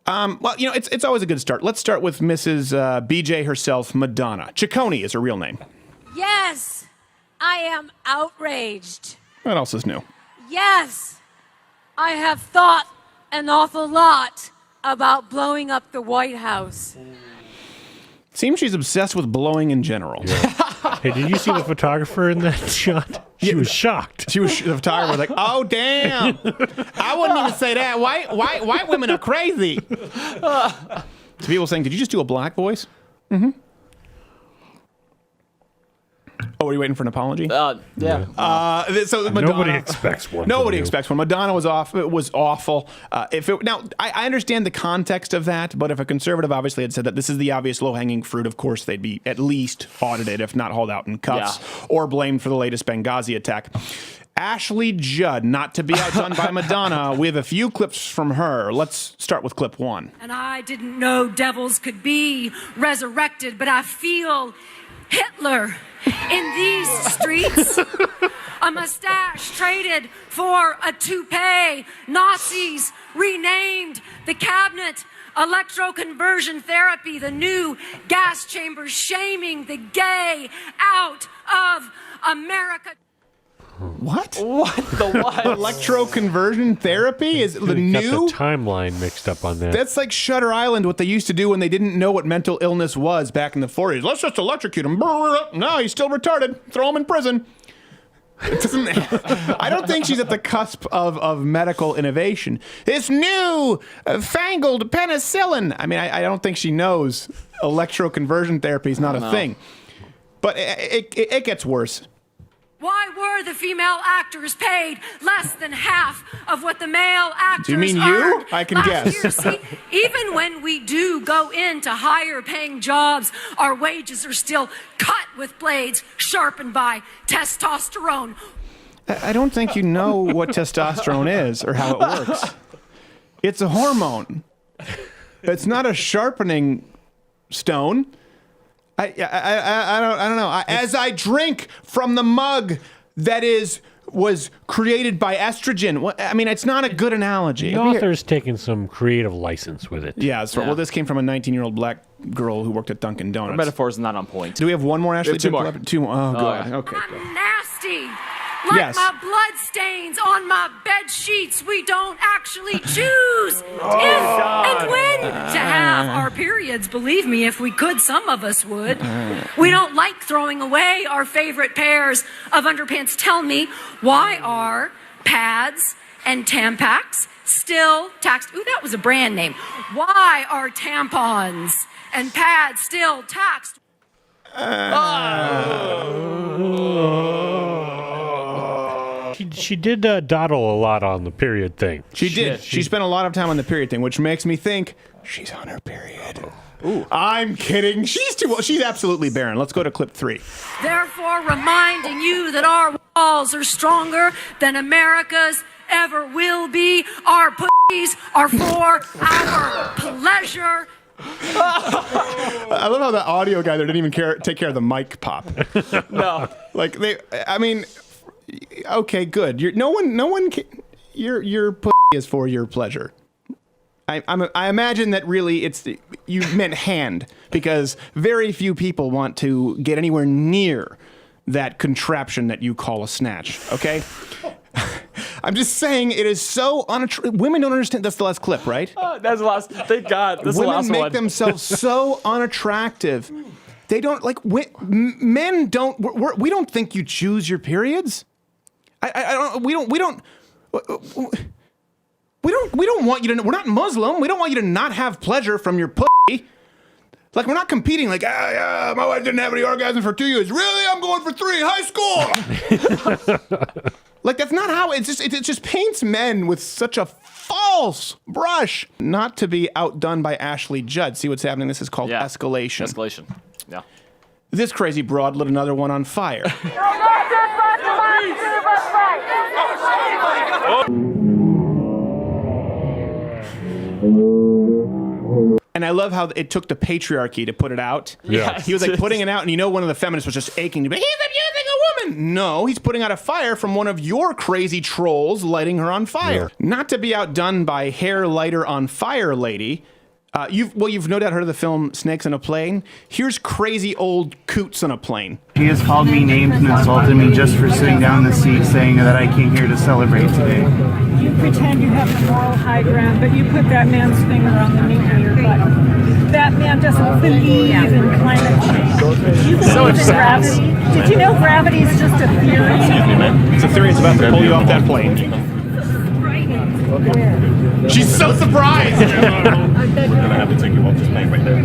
Well, it's always a good start. Let's start with Mrs. BJ herself, Madonna. Ciccone is her real name. Yes, I am outraged. What else is new? Yes, I have thought an awful lot about blowing up the White House. Seems she's obsessed with blowing in general. Yeah. Hey, did you see the photographer in that shot? She was shocked. The photographer was like, "Oh damn! I wouldn't even say that. White women are crazy." So people saying, "Did you just do a black voice?" Mm-hmm. Oh, are you waiting for an apology? Yeah. So Madonna, Nobody expects one. Nobody expects one. Madonna was off. It was awful. Now, I understand the context of that, but if a conservative obviously had said that this is the obvious low-hanging fruit, of course they'd be at least audited, if not hauled out in cuffs, or blamed for the latest Benghazi attack. Ashley Judd, not to be outdone by Madonna. We have a few clips from her. Let's start with clip 1. And I didn't know devils could be resurrected, but I feel Hitler in these streets. A mustache traded for a toupee. Nazis renamed the cabinet. Electroconversion therapy, the new gas chambers, shaming the gay out of America. What? What the what? Electroconversion therapy is the new Got the timeline mixed up on that. That's like Shutter Island, what they used to do when they didn't know what mental illness was back in the 40s. Let's just electrocute him. No, he's still retarded. Throw him in prison. It doesn't. I don't think she's at the cusp of medical innovation. This new fangled penicillin. I mean, I don't think she knows electroconversion therapy is not a thing. But it gets worse. Why were the female actors paid less than half of what the male actors Do you mean earned you? I can last guess. year? See, even when we do go into higher paying jobs, our wages are still cut with blades sharpened by testosterone. I don't think you know what testosterone is or how it works. It's a hormone. It's not a sharpening stone. I don't know. As I drink from the mug that was created by estrogen. I mean, it's not a good analogy. The author's taken some creative license with it. Yeah, that's right. Well, this came from a 19-year-old black girl who worked at Dunkin' Donuts. The metaphor's not on point. Do we have one more, Ashley? Two more. Two more. Oh, God. yeah. Okay. I'm nasty. Like Yes. my blood stains on my bed sheets, we don't actually choose if and when to have our periods. Believe me, if we could, some of us would. We don't like throwing away our favorite pairs of underpants. Tell me, why are pads and Tampax still taxed? Ooh, that was a brand name. Why are tampons and pads still taxed? She did dawdle a lot on the period thing. She did. She spent a lot of time on the period thing, which makes me think she's on her period. Ooh. I'm kidding. She's absolutely barren. Let's go to clip 3. Therefore, reminding you that our walls are stronger than America's ever will be. Our pussies are for our pleasure. I love how the audio guy there didn't even take care of the mic pop. No. Okay, good. Your pussy is for your pleasure. I imagine that really you meant hand, because very few people want to get anywhere near that contraption that you call a snatch. Okay. I'm just saying it is so unattractive. Women don't understand. That's the last clip, right? That's the last. Thank God. That's the last Women make one. themselves so unattractive. They don't like men don't. We don't think you choose your periods. We don't want you to. We're not Muslim. We don't want you to not have pleasure from your pussy. Like, we're not competing. Like, my wife didn't have any orgasms for 2 years. Really? I'm going for 3. High school. Like, that's not how it just paints men with such a false brush. Not to be outdone by Ashley Judd. See what's happening? This is called escalation. Escalation. Yeah. This crazy broad lit another one on fire. And I love how it took the patriarchy to put it out. Yeah. He was like putting it out, and one of the feminists was just aching to be, he's abusing a woman. No, he's putting out a fire from one of your crazy trolls lighting her on fire. Yeah. Not to be outdone by hair lighter on fire lady. You've no doubt heard of the film Snakes on a Plane. Here's crazy old coots on a plane. He has called me names and insulted me just for sitting down in the seat, saying that I came here to celebrate today. You pretend you have the moral high ground, but you put that man's finger on the nape of your butt. That man doesn't believe in climate change. You believe in gravity. Did you know gravity is just a theory? It's a theory. It's about to pull you off that plane. She's so surprised. I'm gonna have to take you off this plane right there.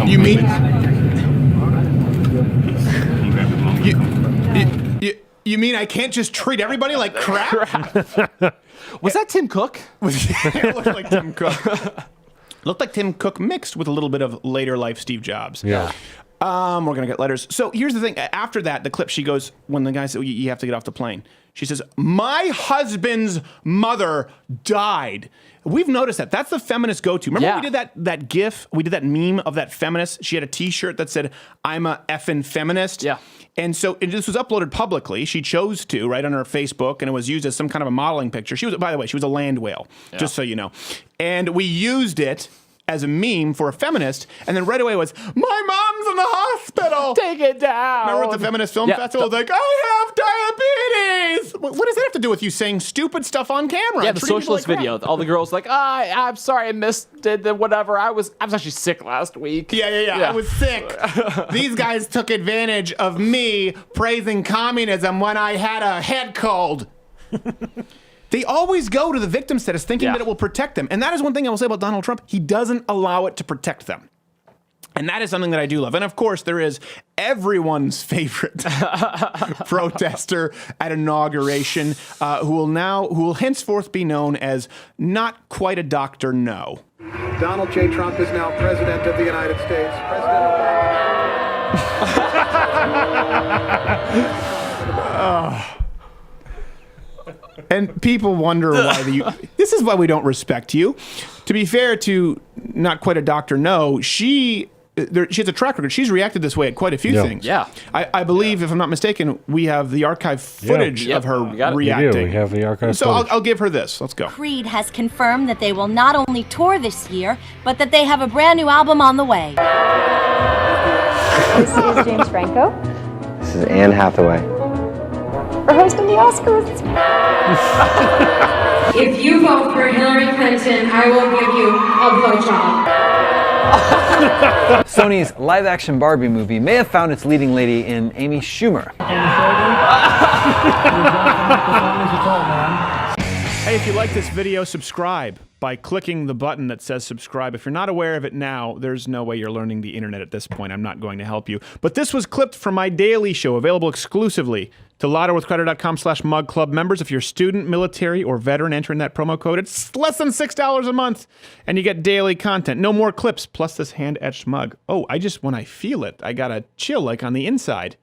You mean? You mean I can't just treat everybody like crap? Was that Tim Cook? It looked like Tim Cook. Looked like Tim Cook mixed with a little bit of later life Steve Jobs. Yeah. We're gonna get letters. So here's the thing. After that, the clip, she goes, when the guy said, you have to get off the plane. She says, my husband's mother died. We've noticed that. That's the feminist go-to. Remember when we did that GIF? We did that meme of that feminist. She had a T-shirt that said, I'm a effing feminist. Yeah. And so this was uploaded publicly. She chose to, right, on her Facebook, and it was used as some kind of a modeling picture. She was, by the way, she was a land whale, just so you know. And we used it as a meme for a feminist, and then right away was, my mom's in the hospital. Take it down. Remember at the Feminist Film Festival, like, I have diabetes. What does that have to do with you saying stupid stuff on camera? Yeah, the socialist video. All the girls like, I'm sorry, I missed the whatever. I was actually sick last week. Yeah. I was sick. These guys took advantage of me praising communism when I had a head cold. They always go to the victim status thinking that it will protect them. And that is one thing I will say about Donald Trump. He doesn't allow it to protect them. And that is something that I do love. And of course, there is everyone's favorite protester at inauguration who will henceforth be known as not quite a Dr. No. Donald J. Trump is now president of the United States. And people wonder why this is why we don't respect you. To be fair to not quite a Dr. No, she has a track record. She's reacted this way at quite a few things. Yeah. I believe, if I'm not mistaken, we have the archive footage of her reacting. We have the archive so footage. I'll give her this. Let's go. Creed has confirmed that they will not only tour this year, but that they have a brand new album on the way. This is James Franco. This is Anne Hathaway. We're hosting the Oscars. If you vote for Hillary Clinton, I will give you a blowjob. Sony's live-action Barbie movie may have found its leading lady in Amy Schumer. Hey, if you like this video, subscribe by clicking the button that says subscribe. If you're not aware of it now, there's no way you're learning the internet at this point. I'm not going to help you. But this was clipped from my daily show, available exclusively to louderwithcrowder.com/mugclub members. If you're a student, military, or veteran, enter in that promo code. It's less than $6 a month, and you get daily content. No more clips, plus this hand-etched mug. Oh, when I feel it, I got a chill like on the inside.